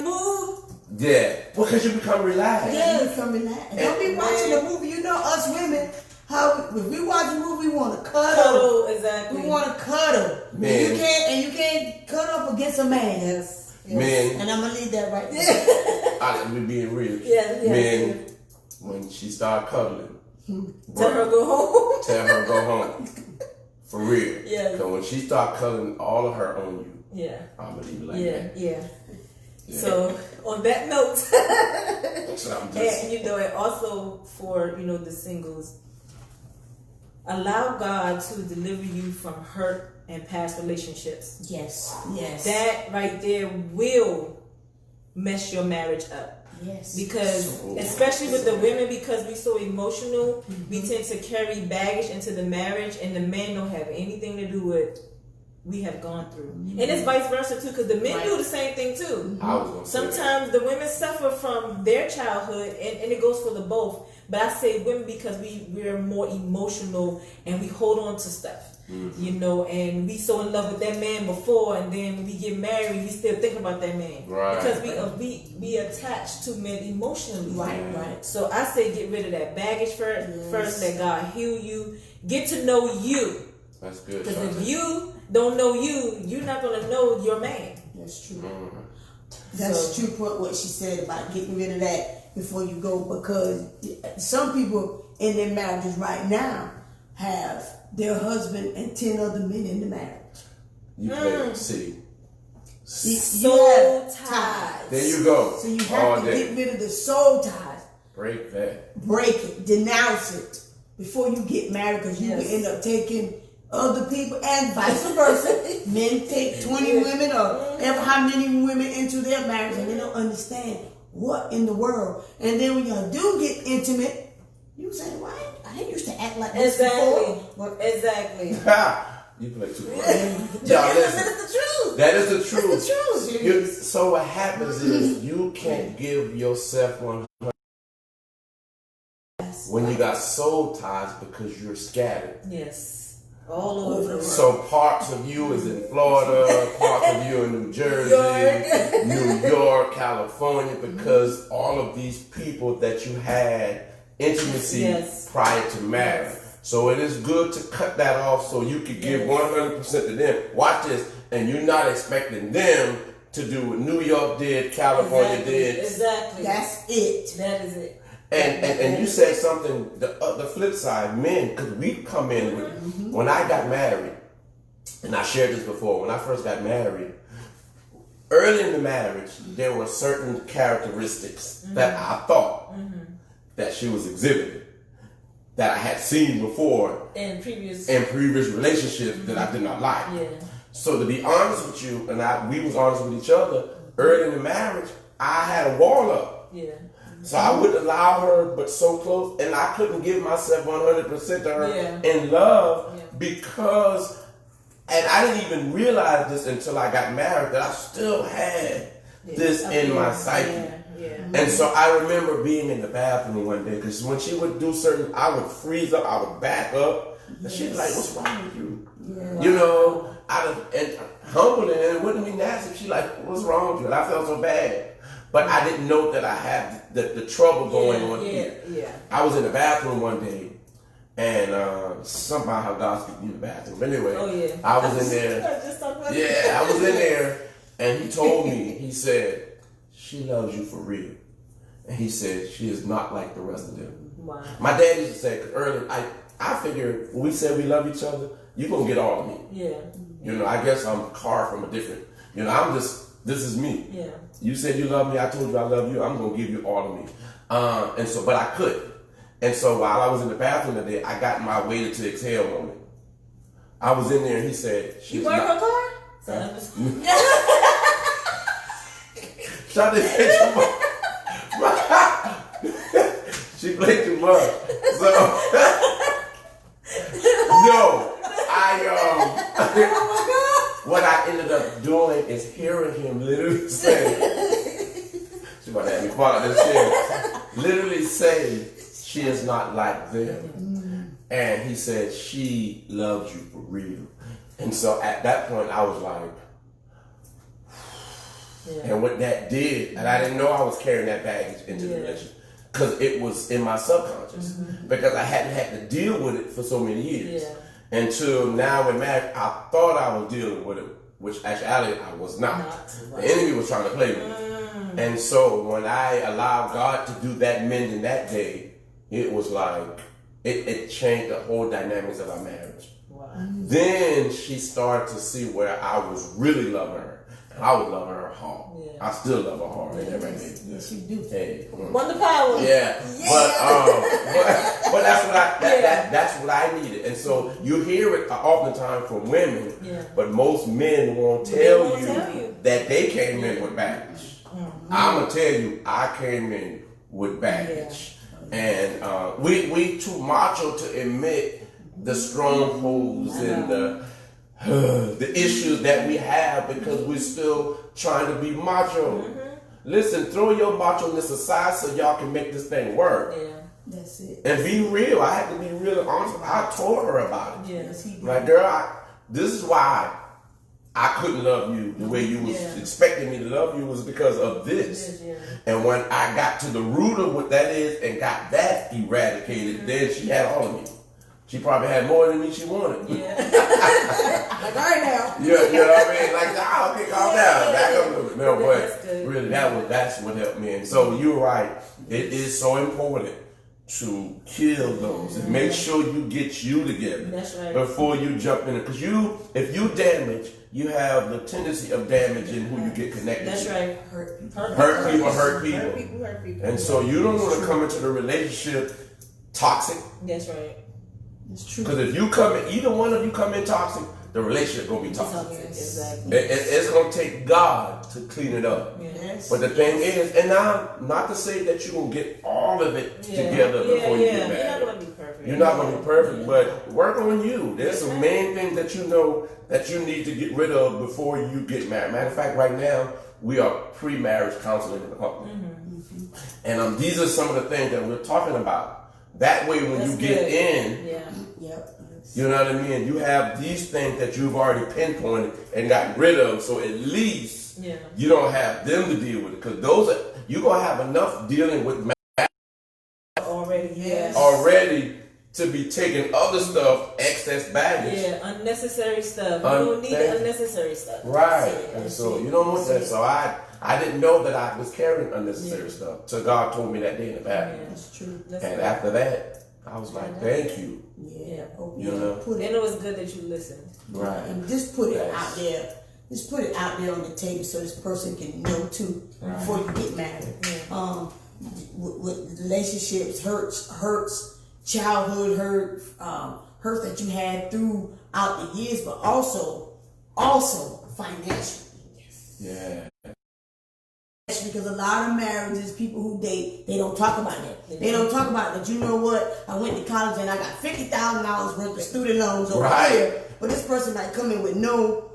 moved. Yeah, because you become relaxed. Yeah, you become relaxed. Don't be watching a movie. You know us women, how if we watch a movie, we want to cuddle. Exactly. We want to cuddle. Man. And you can't cuddle up against a man. Yes. Men, And I'm gonna leave that right there. we being real. Yeah. Men, when she start cuddling, Tell her to go home. tell her to go home. For real. Yeah. Because when she start cuddling all of her on you, Yeah. I'm gonna leave it like Yeah. that. Yeah. Yeah. So on that note, So I'm just, and and also for the singles, allow God to deliver you from hurt and past relationships. Yes. Yes. That right there will mess your marriage up. Yes. Because especially with the women, because we're so emotional, we tend to carry baggage into the marriage, and the men don't have anything to do with we have gone through. And it's vice versa too, because the men do the same thing too. I was gonna say that. Sometimes the women suffer from their childhood, and it goes for the both. But I say women because we're more emotional and we hold on to stuff. And we so in love with that man before, and then when we get married, we still think about that man. Right. Because we attach to men emotionally. Right. So I say get rid of that baggage first, let God heal you. Get to know you. That's good. Because Shonda. if you don't know you, you're not going to know your man. That's true. Mhm. That's true point what she said about getting rid of that before you go, because some people in their marriages right now have their husband and 10 other men in the marriage. You play see. You have ties. There you go. So you All have to day. get rid of the soul ties. Break that. Break it. Denounce it before you get married, because you will end up taking other people, and vice versa. Men take 20 women or ever how many women into their marriage, and they don't understand what in the world. And then when y'all do get intimate, you say, "Why? I didn't used to act like this before." But Exactly. You play too much. Y'all listen. That's the truth. That is the truth. It's the truth. So what happens is you can't give yourself 100 when you got soul ties because you're scattered. Yes. All over the world. So parts of you is in Florida, parts of you in New Jersey, New York, California, because all of these people that you had intimacy prior to marriage. So it is good to cut that off so you could give 100% to them. Watch this, and you're not expecting them to do what New York did, California did. Exactly. That's it. That is it. And you said something, the flip side, men, because we come in with, when I got married, and I shared this before, when I first got married, early in the marriage, there were certain characteristics that I thought that she was exhibiting, that I had seen before in previous relationships that I did not like. Yeah. So to be honest with you, and we was honest with each other, early in the marriage, I had a wall up. Yeah. So I wouldn't allow her, but so close, and I couldn't give myself 100% to her in love because, and I didn't even realize this until I got married, that I still had this in my psyche. And so I remember being in the bathroom one day, because when she would do certain, I would freeze up, I would back up, and she'd be like, "What's wrong with you?" You know, and humble, and it wouldn't be nasty. She like, "What's wrong with you?" And I felt so bad. But I didn't know that I had the trouble going on here. I was in the bathroom one day, and somehow God speaks in the bathroom. Anyway, I was in there. I was in there, and he told me, he said, "She loves you for real." And he said, "She is not like the rest of them." Wow. My dad used to say, because early, I figured when we said we love each other, you're going to get all of me. Yeah. You know, I guess I'm carved from a different, you know, I'm just, this is me. Yeah. You said you love me. I told you I love you. I'm going to give you all of me. And so, but I couldn't. And so while I was in the bathroom that day, I got my waited to exhale moment. I was in there and he said, "You work her car?" Shut this too much. She played too much. So, no. What I ended up doing is hearing him literally say, she about to have me fall out this chair, literally say, "She is not like them." And he said, "She loves you for real." And so at that point, I was like, and what that did, and I didn't know I was carrying that baggage into the relationship, because it was in my subconscious, because I hadn't had to deal with it for so many years. Until now in marriage, I thought I was dealing with it, which actually I was not. The enemy was trying to play with me. And so when I allowed God to do that mending that day, it was like, it changed the whole dynamics of our marriage. Wow. Then she started to see where I was really loving her. And I was loving her hard. I still love her hard. Yes, you do. Hey, Wonder power. But that's what I needed. And so you hear it oftentimes from women, but most men won't tell you that they came in with baggage. I'm gonna tell you, I came in with baggage, and we too macho to admit the strongholds and the issues that we have because we're still trying to be macho. Listen, throw your macho-ness aside so y'all can make this thing work. That's it. And be real. I had to be real and honest. I told her about it. Yes, he did. Like, girl, this is why I couldn't love you the way you was expecting me to love you, was because of this. And when I got to the root of what that is and got that eradicated, then she had all of me. She probably had more than me she wanted. Like right now. You know what I mean? Like, okay, calm down. Back up a little bit. No, but really, that's what helped me. And so you're right. It is so important to kill those and make sure you get you together before you jump in it. Because if you damage, you have the tendency of damaging who you get connected to. That's right. Hurt people. And so you don't want to come into the relationship toxic. That's right. It's true. Because if you come in, either one of you come in toxic, the relationship gonna be toxic. Exactly. It's gonna take God to clean it up. Yes. But the thing is, and now, not to say that you're gonna get all of it together before you get married. You're not gonna be perfect. You're not gonna be perfect, but work on you. There's some main things that you know that you need to get rid of before you get married. Matter of fact, right now we are pre-marriage counseling in the company, and these are some of the things that we're talking about. That way, when you get in, You know what I mean? You have these things that you've already pinpointed and got rid of, so at least you don't have them to deal with it. Because those are, you're going to have enough dealing with already to be taking other stuff, excess baggage. Yeah, unnecessary stuff. You don't need unnecessary stuff. Right. And so you don't want that. So I didn't know that I was carrying unnecessary stuff. So God told me that day in the bathroom. Yeah, That's true. And after that, I was like, thank you. Yeah. You know? And it was good that you listened. Right. And just put it out there. Just put it out there on the table so this person can know too before you get married. Yeah. With relationships, hurts, childhood hurt, hurt that you had throughout the years, but also financially. Yeah. Because a lot of marriages, people who date, they don't talk about that. They don't talk about that. You know what? I went to college and I got $50,000 worth of student loans over here, but this person might come in with no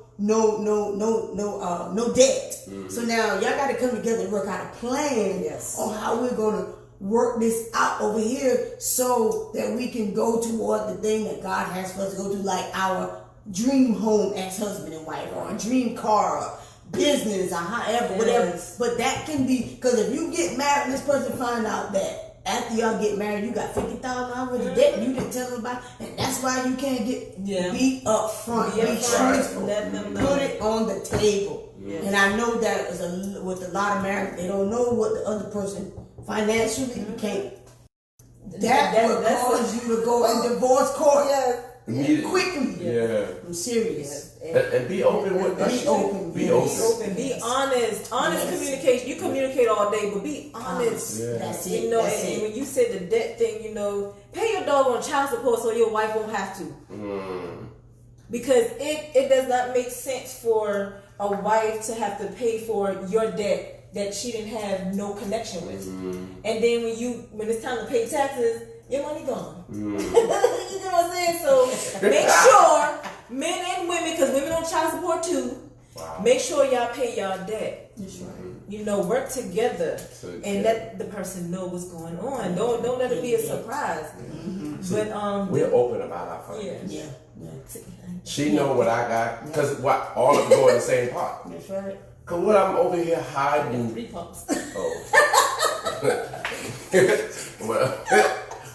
debt. So now y'all got to come together and work out a plan on how we're gonna work this out over here so that we can go toward the thing that God has for us to go to, like our dream home as husband and wife, or a dream car, or business, or however, whatever. But that can be, because if you get married and this person find out that after y'all get married you got $50,000 worth of debt and you didn't tell them about, and that's why you can't be up front, be truthful, let them know. put it on the table. And I know that with a lot of marriages, they don't know what the other person financially can't. That will cause you to go in divorce court quickly. Yeah. I'm serious. And be open with that. Be open. Be open. Be honest. Honest communication. You communicate all day, but be honest. That's it. You know, That's and it. when you said the debt thing, you know, pay your dog on child support so your wife won't have to. Because it does not make sense for a wife to have to pay for your debt that she didn't have no connection with. And then when it's time to pay taxes, your money gone. You know what I'm saying? So make sure, men and women, because women on child support too, make sure y'all pay y'all debt. That's right. You know, work together and let the person know what's going on. Don't let it be a surprise. But we're open about our finances. Yeah. She know what I got, because all of them go in the same pot. That's right. Cause what I'm over here hiding. 3 pumps. Well,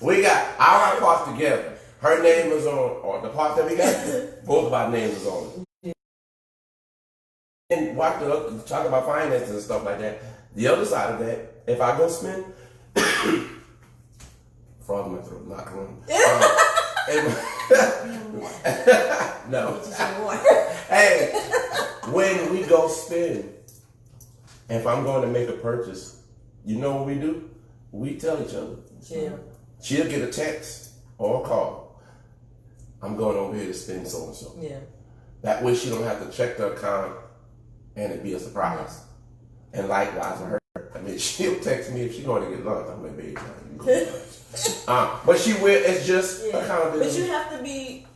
we got our parts together. Her name is on the part that we got. Both of our names is on it. And talk about finances and stuff like that. The other side of that, if I go spend, frog in my throat, not one. No. Hey, when we go spend, if I'm going to make a purchase, you know what we do? We tell each other. She'll get a text or a call. I'm going over here to spend so and so. That way she don't have to check the account and it be a surprise. And likewise for her. I mean, she'll text me if she's going to get lunch. I'm like, babe, you can go get lunch. But she will. It's just accountability. But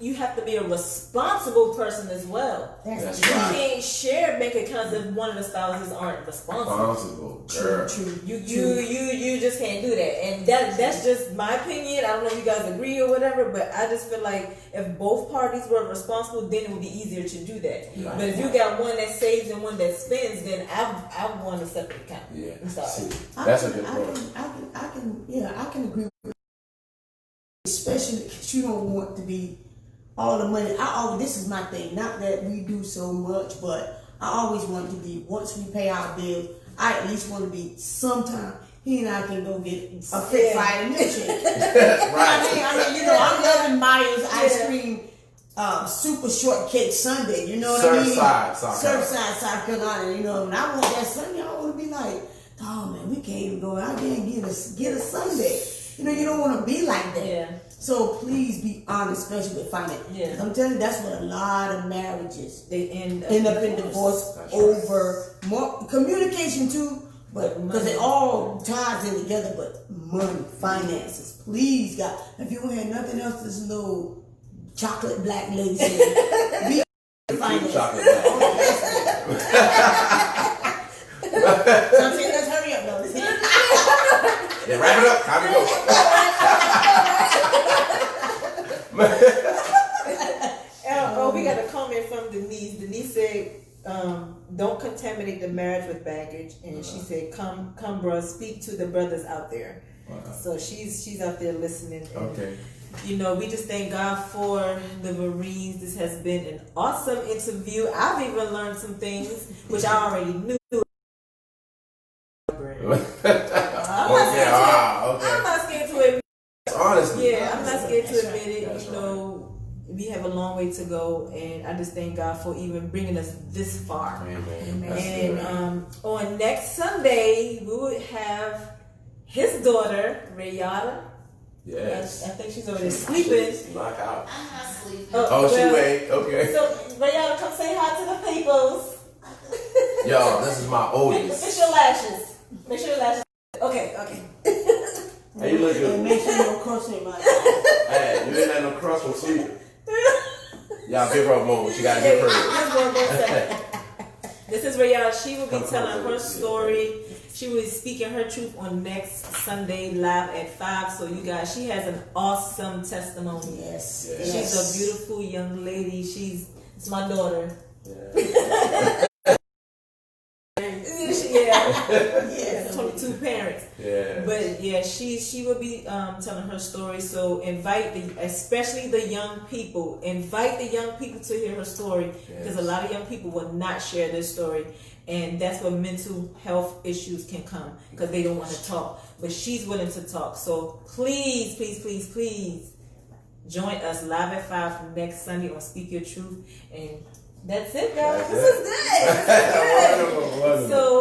you have to be a responsible person as well. That's You can't share bank accounts if one of the spouses aren't responsible. Girl. You just can't do that. And that's just my opinion. I don't know if you guys agree or whatever, but I just feel like if both parties were responsible, then it would be easier to do that. Right. But if you got one that saves and one that spends, then I want a separate account. Yeah. I'm sorry. See, that's a good point. I can agree with you. Especially because you don't want to be all the money. This is my thing. Not that we do so much, but I always want to be, once we pay our bills, I at least want to be sometime. He and I can go get a fit fried milkshake. Right. I mean, you know, I'm loving Myers ice cream, super shortcake sundae. You know what I mean? Surfside, South Carolina. You know, and I want that sundae. I want to be like, oh man, we can't even go out there and get a sundae. You know, you don't want to be like that. Yeah. So please be honest, especially with finance. Yeah. I'm telling you, that's what a lot of marriages They end up in divorce over more communication too, but because it all ties in together. But money, finances, please, God. If you don't have nothing else, this little chocolate black lady said, be finances. Chocolate black. So I'm saying, let's hurry up, though. Yeah, wrap it up. Time to go. contaminate the marriage with baggage. And she said, "Come, bruh, speak to the brothers out there." So she's out there listening. And, Okay. you know, we just thank God for the Marines. This has been an awesome interview. I've even learned some things which I already knew. I'm not scared to admit. Honestly. Yeah, I'm not scared to admit it. You know, we have a long way to go, and I just thank God for even bringing us this far. Amen. And on next Sunday, we would have his daughter, Rayada. Yes. I think she's already sleeping. Knock out. I'm not sleeping. Oh, she wait. Okay. So, Rayada, come say hi to the peoples. Yo, this is my oldest. Fix your lashes. Make sure your lashes. Okay. How you looking? And make sure you don't cross me, my Hey, you didn't have no crust from sleeping. Y'all give her a moment. She gotta give her. Just one more second. This is Rayada. She will be telling her story. She will be speaking her truth on next Sunday live at 5. So you guys, she has an awesome testimony. Yes. She's a beautiful young lady. It's my daughter. Yeah. 22 parents. Yeah. But yeah, she will be telling her story. So especially the young people, invite the young people to hear her story, because a lot of young people will not share their story, and that's where mental health issues can come, because they don't want to talk. But she's willing to talk. So please join us live at 5 next Sunday on Speak Your Truth. And that's it, guys. This is good. Wonderful. So